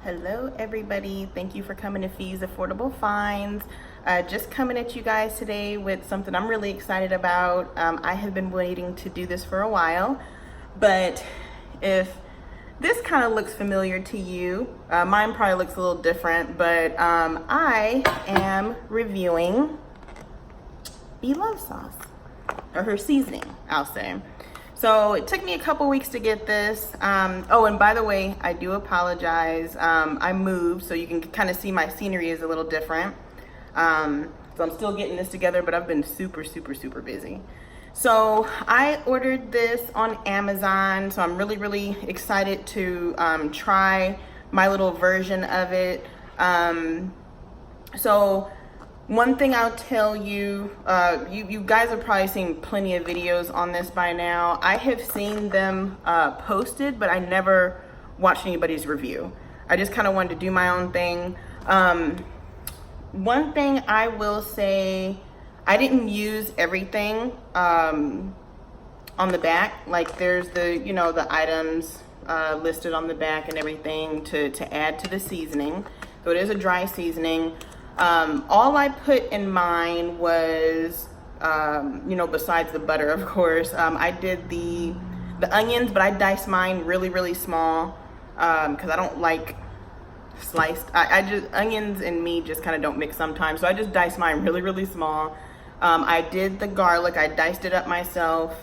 Hello everybody, thank you for coming to Fees Affordable Finds. Just coming at you guys today with something I'm really excited about. I have been waiting to do this for a while, but if this kind of looks familiar to you, mine probably looks a little different, but I am reviewing BLOVES sauce, or her seasoning, I'll say. So it took me a couple weeks to get this. Oh, and by the way, I do apologize. I moved, so you can kind of see my scenery is a little different. So I'm still getting this together, but I've been super busy. So I ordered this on Amazon, so I'm really excited to try my little version of it. So one thing I'll tell you, you guys have probably seen plenty of videos on this by now. I have seen them posted, but I never watched anybody's review. I just kind of wanted to do my own thing. One thing I will say, I didn't use everything on the back. Like there's the, you know, the items listed on the back and everything to add to the seasoning. So it is a dry seasoning. All I put in mine was, you know, besides the butter, of course, I did the onions, but I diced mine really small, because I don't like sliced. I just, onions and me just kind of don't mix sometimes, so I just diced mine really small. I did the garlic, I diced it up myself.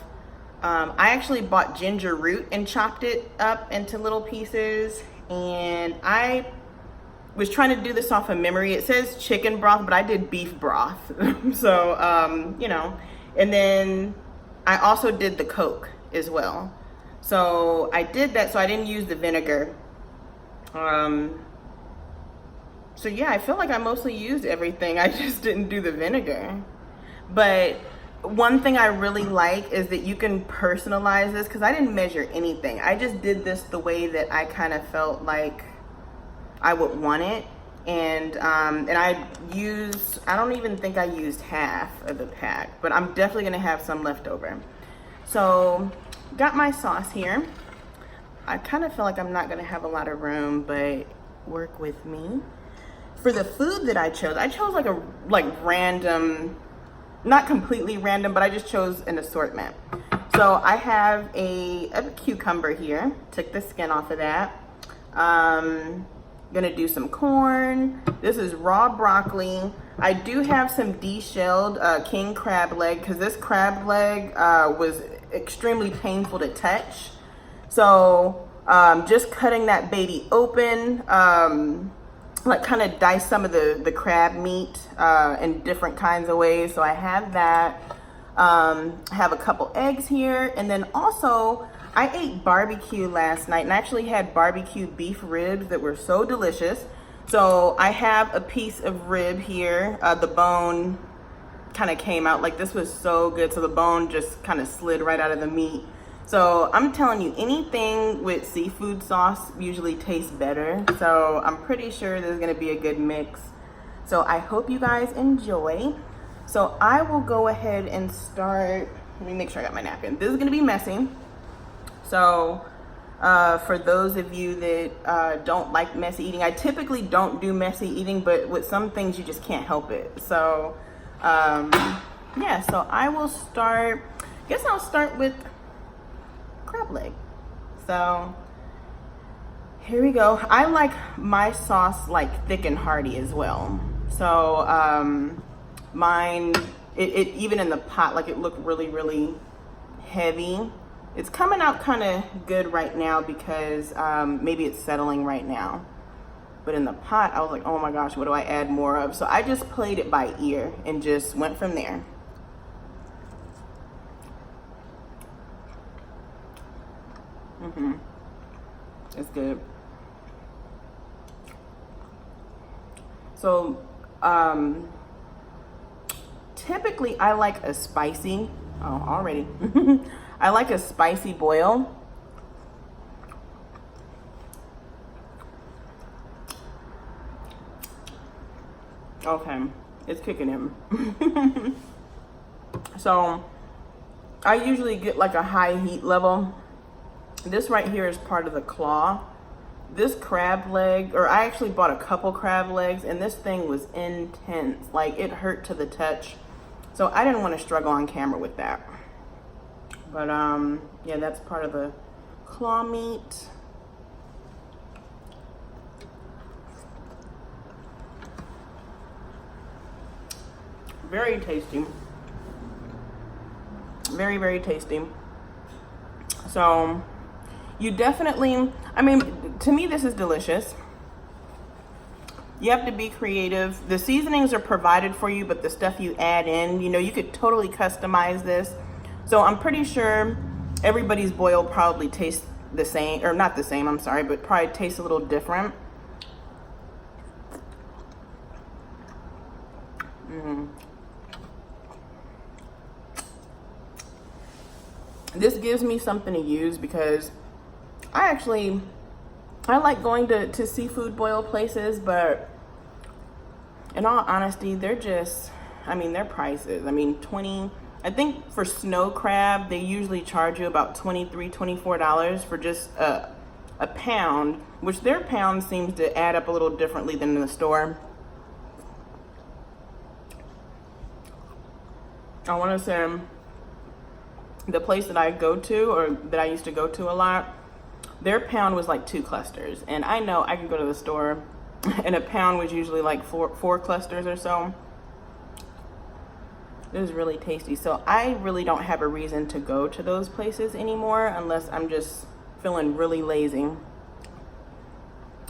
I actually bought ginger root and chopped it up into little pieces, and I was trying to do this off of memory. It says chicken broth, but I did beef broth. So, you know, and then I also did the Coke as well. So I did that, so I didn't use the vinegar. So yeah, I feel like I mostly used everything. I just didn't do the vinegar. But one thing I really like is that you can personalize this, because I didn't measure anything. I just did this the way that I kind of felt like I would want it, and I don't even think I used half of the pack, but I'm definitely gonna have some left over. So got my sauce here. I kind of feel like I'm not gonna have a lot of room, but work with me. For the food that I chose like random, not completely random, but I just chose an assortment. So I have a cucumber here, took the skin off of that. Gonna do some corn. This is raw broccoli. I do have some de-shelled king crab leg, because this crab leg was extremely painful to touch. So just cutting that baby open, like kind of dice some of the crab meat in different kinds of ways. So I have that. I have a couple eggs here, and then also I ate barbecue last night, and I actually had barbecue beef ribs that were so delicious. So I have a piece of rib here. The bone kind of came out. Like, this was so good. So the bone just kind of slid right out of the meat. So I'm telling you, anything with seafood sauce usually tastes better. So I'm pretty sure there's gonna be a good mix. So I hope you guys enjoy. So I will go ahead and start. Let me make sure I got my napkin. This is gonna be messy. So for those of you that don't like messy eating, I typically don't do messy eating, but with some things you just can't help it. So yeah, so I will start, I guess I'll start with crab leg. So here we go. I like my sauce like thick and hearty as well. So mine, it even in the pot, like it looked really heavy. It's coming out kind of good right now because maybe it's settling right now. But in the pot, I was like, oh my gosh, what do I add more of? So I just played it by ear and just went from there. It's good. So typically I like a spicy, already. I like a spicy boil. Okay, it's kicking in. So I usually get like a high heat level. This right here is part of the claw. this crab leg, or I actually bought a couple crab legs, and this thing was intense. Like, it hurt to the touch. So I didn't want to struggle on camera with that. But yeah, that's part of the claw meat. Very tasty. Very, very tasty. So you definitely, I mean, to me, this is delicious. You have to be creative. The seasonings are provided for you, but the stuff you add in, you know, you could totally customize this. So I'm pretty sure everybody's boil probably tastes the same, or not the same, I'm sorry, but probably tastes a little different. This gives me something to use because I like going to seafood boil places, but in all honesty, they're just, I mean, their prices. I mean, I think for snow crab, they usually charge you about $23, $24 for just a pound, which their pound seems to add up a little differently than in the store. I want to say the place that I go to, or that I used to go to a lot, their pound was like 2 clusters. And I know I could go to the store and a pound was usually like four clusters or so. It was really tasty. So I really don't have a reason to go to those places anymore unless I'm just feeling really lazy.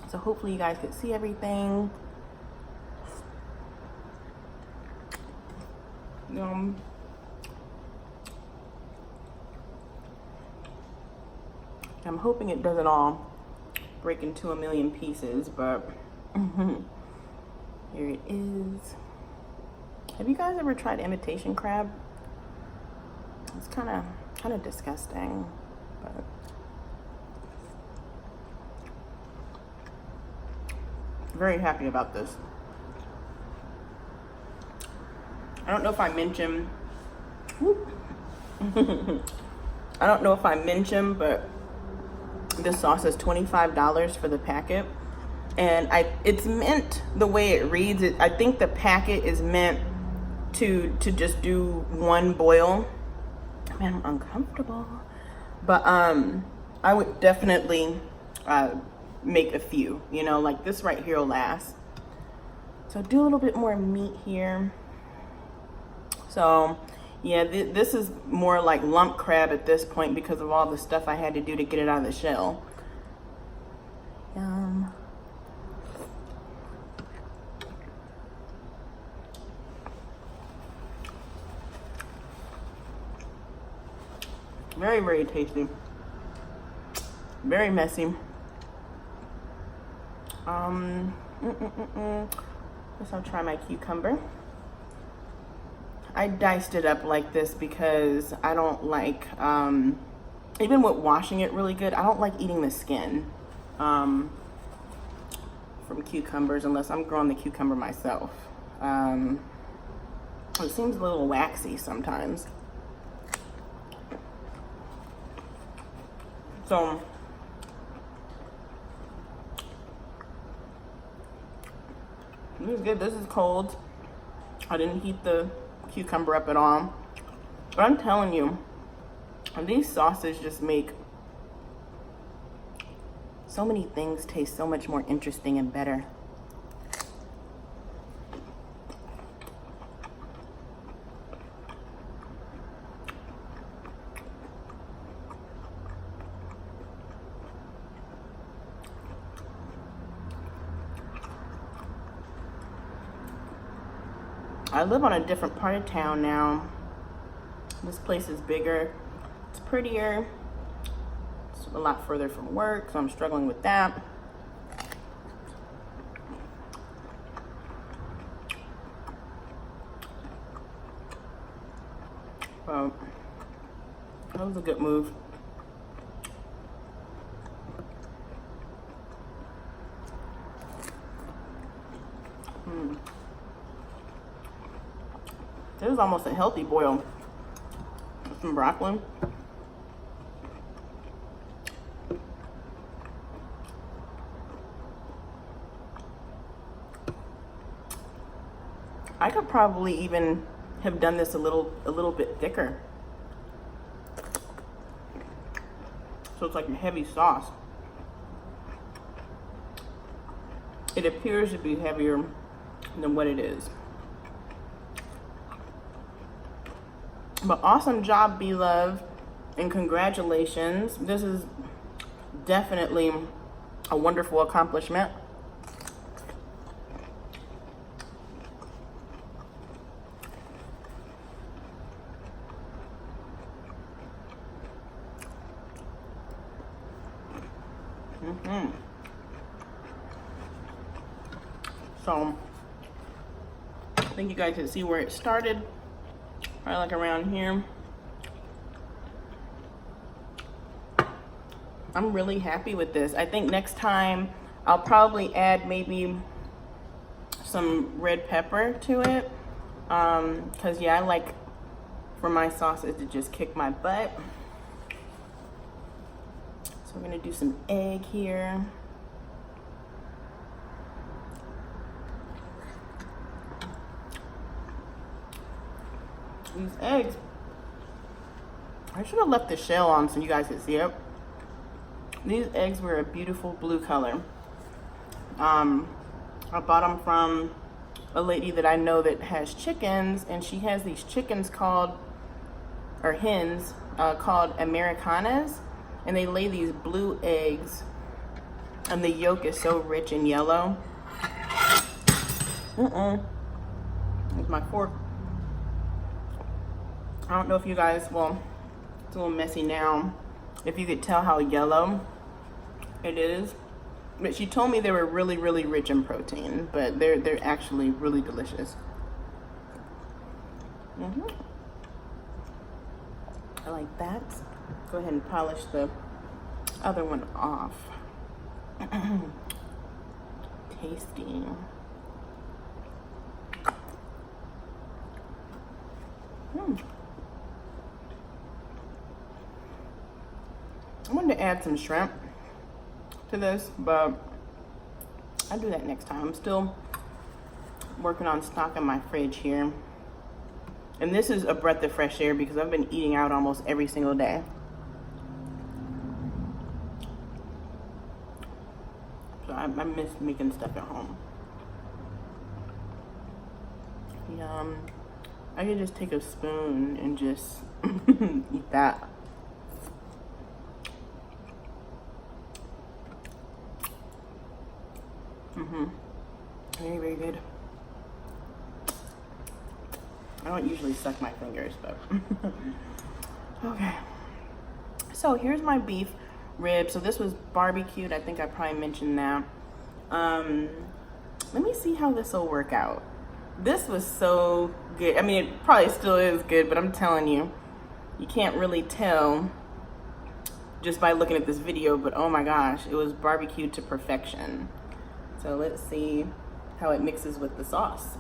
So hopefully you guys could see everything. I'm hoping it doesn't all break into a million pieces, but here it is. Have you guys ever tried imitation crab? It's kind of disgusting, but very happy about this. I don't know if I mentioned, I don't know if I mentioned, but this sauce is $25 for the packet. And it's meant the way it reads. I think the packet is meant to just do one boil. Man, I'm uncomfortable. But I would definitely make a few, you know, like this right here will last. So do a little bit more meat here. So yeah, this is more like lump crab at this point because of all the stuff I had to do to get it out of the shell. Yum. Very, very tasty. Very messy. Guess I'll try my cucumber. I diced it up like this because I don't like, even with washing it really good, I don't like eating the skin from cucumbers unless I'm growing the cucumber myself. It seems a little waxy sometimes. So this is good. This is cold. I didn't heat the cucumber up at all. But I'm telling you, these sauces just make so many things taste so much more interesting and better. I live on a different part of town now. This place is bigger, it's prettier, it's a lot further from work, so I'm struggling with that. Well, that was a good move. This is almost a healthy boil. Some broccoli. I could probably even have done this a little bit thicker. So it's like a heavy sauce. It appears to be heavier than what it is. But awesome job, B-Love, and congratulations. This is definitely a wonderful accomplishment. So I think you guys can see where it started, right like around here. I'm really happy with this. I think next time I'll probably add maybe some red pepper to it, because yeah, I like for my sauces to just kick my butt. So we're gonna do some egg here. These eggs, I should have left the shell on so you guys could see it. These eggs were a beautiful blue color. I bought them from a lady that I know that has chickens, and she has these chickens called, or hens, called Americanas, and they lay these blue eggs, and the yolk is so rich and yellow. Here's my fork. I don't know if you guys, well, it's a little messy now, if you could tell how yellow it is. But she told me they were really, really rich in protein, but they're actually really delicious. I like that. Go ahead and polish the other one off. Tasty. I wanted to add some shrimp to this, but I'll do that next time. I'm still working on stocking my fridge here. And this is a breath of fresh air because I've been eating out almost every single day. So I miss making stuff at home. Yum. I could just take a spoon and just eat that. Very, very good. I don't usually suck my fingers, but okay. So here's my beef rib. So this was barbecued. I think I probably mentioned that. Let me see how this will work out. This was so good. I mean, it probably still is good, but I'm telling you, you can't really tell just by looking at this video, but oh my gosh, it was barbecued to perfection. So let's see how it mixes with the sauce.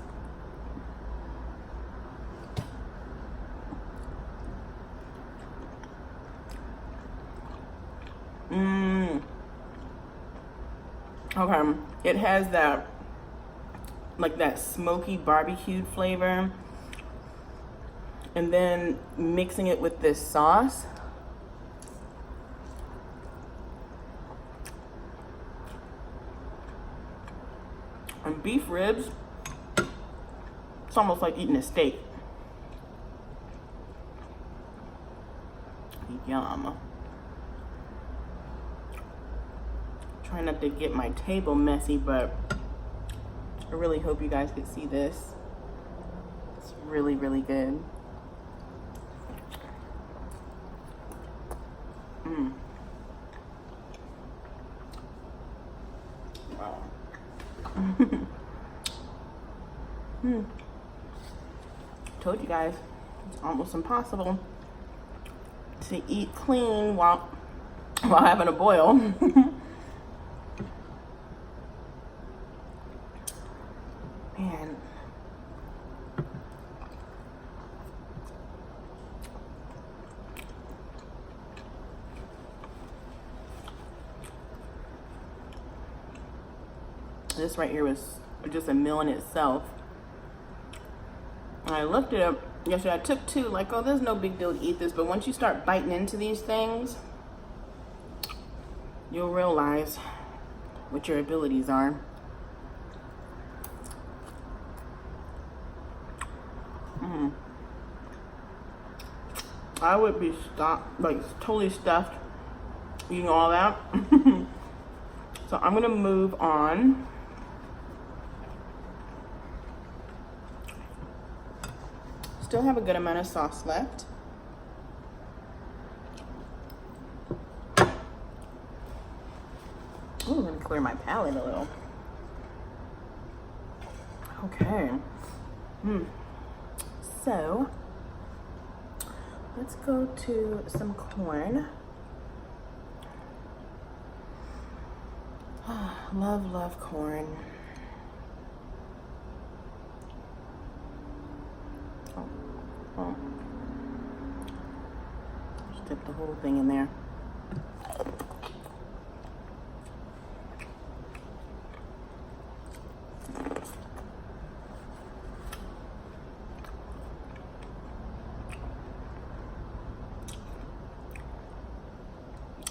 Okay, it has that, like that smoky barbecued flavor, and then mixing it with this sauce. And beef ribs, it's almost like eating a steak. Yum. Trying not to get my table messy, but I really hope you guys could see this. It's really, really good. Wow. Told you guys, it's almost impossible to eat clean while having a boil. Man. This right here was just a meal in itself. And I looked it up yesterday. I took 2, like, oh, there's no big deal to eat this. But once you start biting into these things, you'll realize what your abilities are. I would be totally stuffed eating all that. So I'm gonna move on. Still have a good amount of sauce left. Ooh, I'm gonna clear my palate a little. Okay. So let's go to some corn. Love corn. Oh. Just dip the whole thing in there.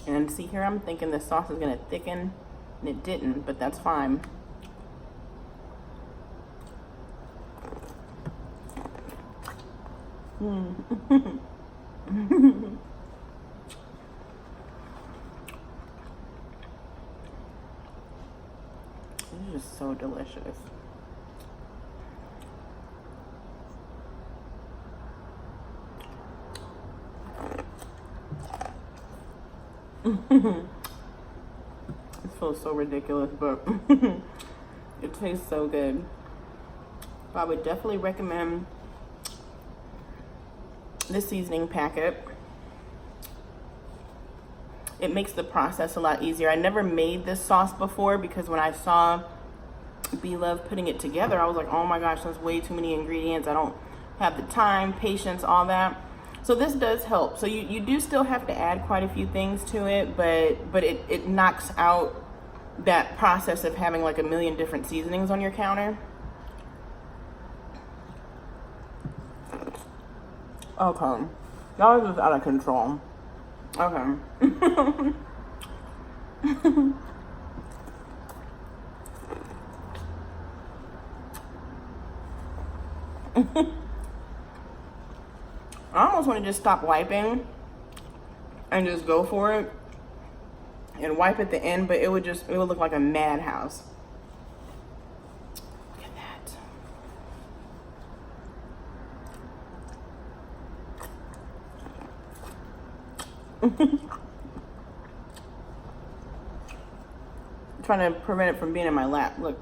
And see here, I'm thinking the sauce is gonna thicken, and it didn't, but that's fine. This is just so delicious. This feels so ridiculous, but it tastes so good. I would definitely recommend this seasoning packet. It makes the process a lot easier. I never made this sauce before because when I saw BLOVE putting it together, I was like, oh my gosh, that's way too many ingredients. I don't have the time, patience, all that. So this does help. So you do still have to add quite a few things to it, but it knocks out that process of having like a million different seasonings on your counter. Okay, that was just out of control. Okay. I almost want to just stop wiping and just go for it and wipe at the end, but it would look like a madhouse. Look at that. I'm trying to prevent it from being in my lap. Look.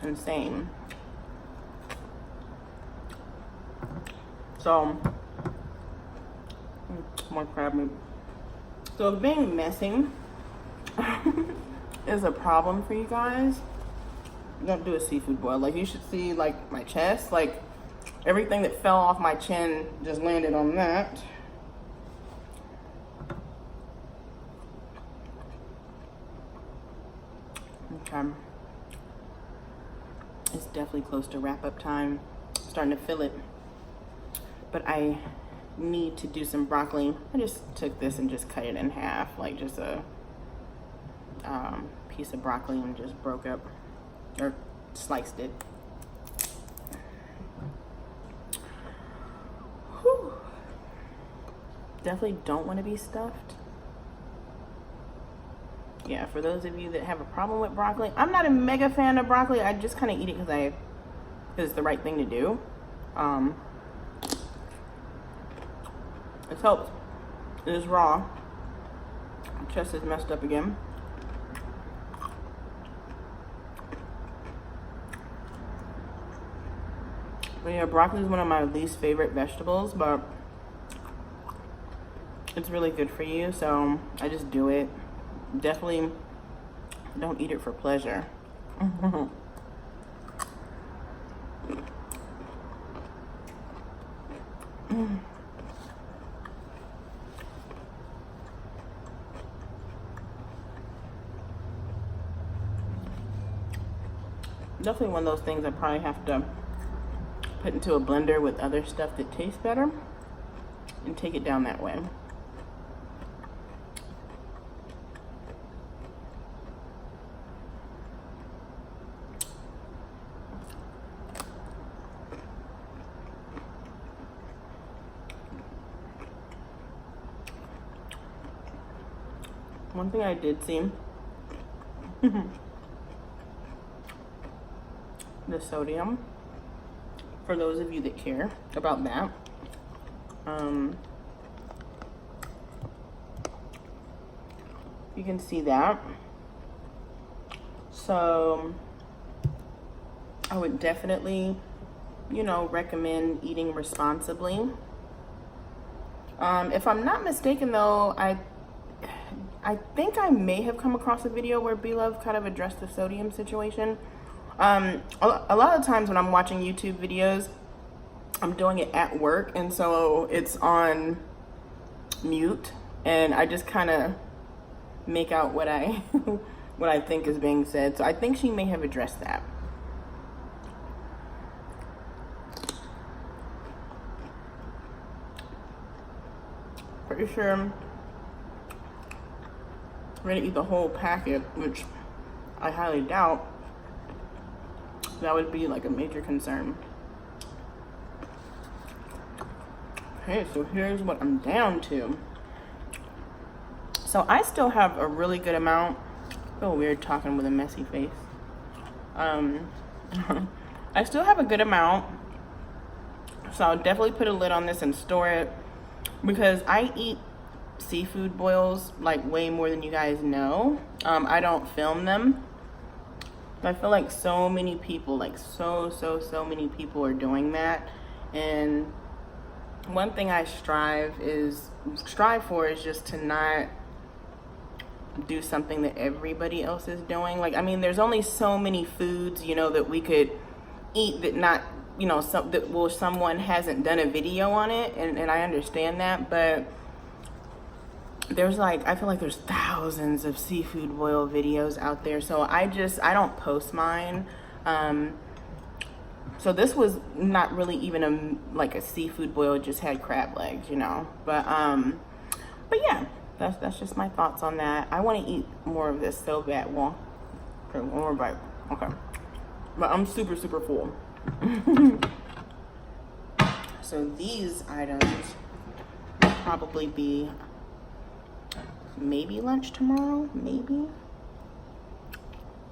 Insane. So, more crab meat. So if being messy is a problem for you guys, don't do a seafood boil. Like, you should see like my chest, like everything that fell off my chin just landed on that. Okay. It's definitely close to wrap up time. I'm starting to feel it. But I need to do some broccoli. I just took this and just cut it in half, like just a piece of broccoli, and just broke up or sliced it. Whew. Definitely don't want to be stuffed. Yeah, for those of you that have a problem with broccoli, I'm not a mega fan of broccoli. I just kind of eat it because it's the right thing to do. It helps. It is raw. My chest is messed up again. But yeah, broccoli is one of my least favorite vegetables, but it's really good for you, so I just do it. Definitely don't eat it for pleasure. Definitely one of those things I probably have to put into a blender with other stuff that tastes better and take it down that way. One thing I did see, the sodium, for those of you that care about that, you can see that. So I would definitely, you know, recommend eating responsibly. If I'm not mistaken though, I think I may have come across a video where BLOVE kind of addressed the sodium situation. A lot of times when I'm watching YouTube videos, I'm doing it at work, and so it's on mute, and I just kind of make out what I what I think is being said. So I think she may have addressed that. Pretty sure I'm gonna eat the whole packet, which I highly doubt. That would be like a major concern. Okay, so here's what I'm down to. So I still have a really good amount. I feel weird talking with a messy face. I still have a good amount. So I'll definitely put a lid on this and store it, because I eat seafood boils like way more than you guys know. I don't film them. I feel like so many people, like so many people are doing that. And one thing I strive for is just to not do something that everybody else is doing. Like, I mean, there's only so many foods, you know, that we could eat that not, you know, someone hasn't done a video on it, and I understand that, but there's like, I feel like there's thousands of seafood boil videos out there, so I don't post mine. So this was not really even like a seafood boil, it just had crab legs, you know. But yeah, that's just my thoughts on that. I want to eat more of this so bad. Well, okay, one more bite. Okay, but I'm super full. So these items will probably be maybe lunch tomorrow, maybe.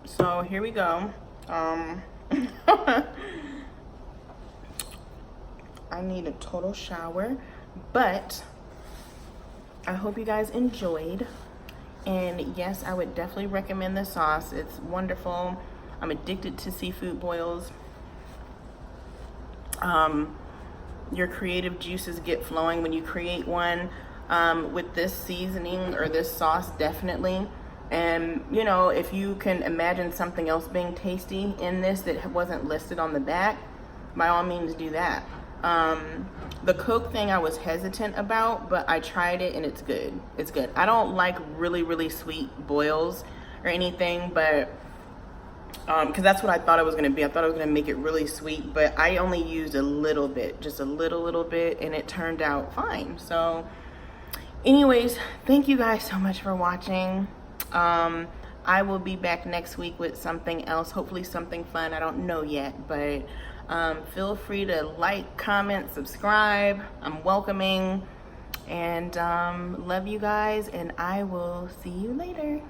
So here we go. I need a total shower, but I hope you guys enjoyed. And yes, I would definitely recommend this sauce. It's wonderful. I'm addicted to seafood boils. Your creative juices get flowing when you create one with this seasoning or this sauce, definitely. And you know, if you can imagine something else being tasty in this that wasn't listed on the back, by all means do that. The Coke thing I was hesitant about, but I tried it and it's good. It's good. I don't like really sweet boils or anything, but because that's what I thought it was going to be. I thought I was going to make it really sweet, but I only used a little bit, just a little bit, and it turned out fine. So anyways, thank you guys so much for watching. I will be back next week with something else, hopefully something fun. I don't know yet, but feel free to like, comment, subscribe. I'm welcoming, and love you guys, and I will see you later.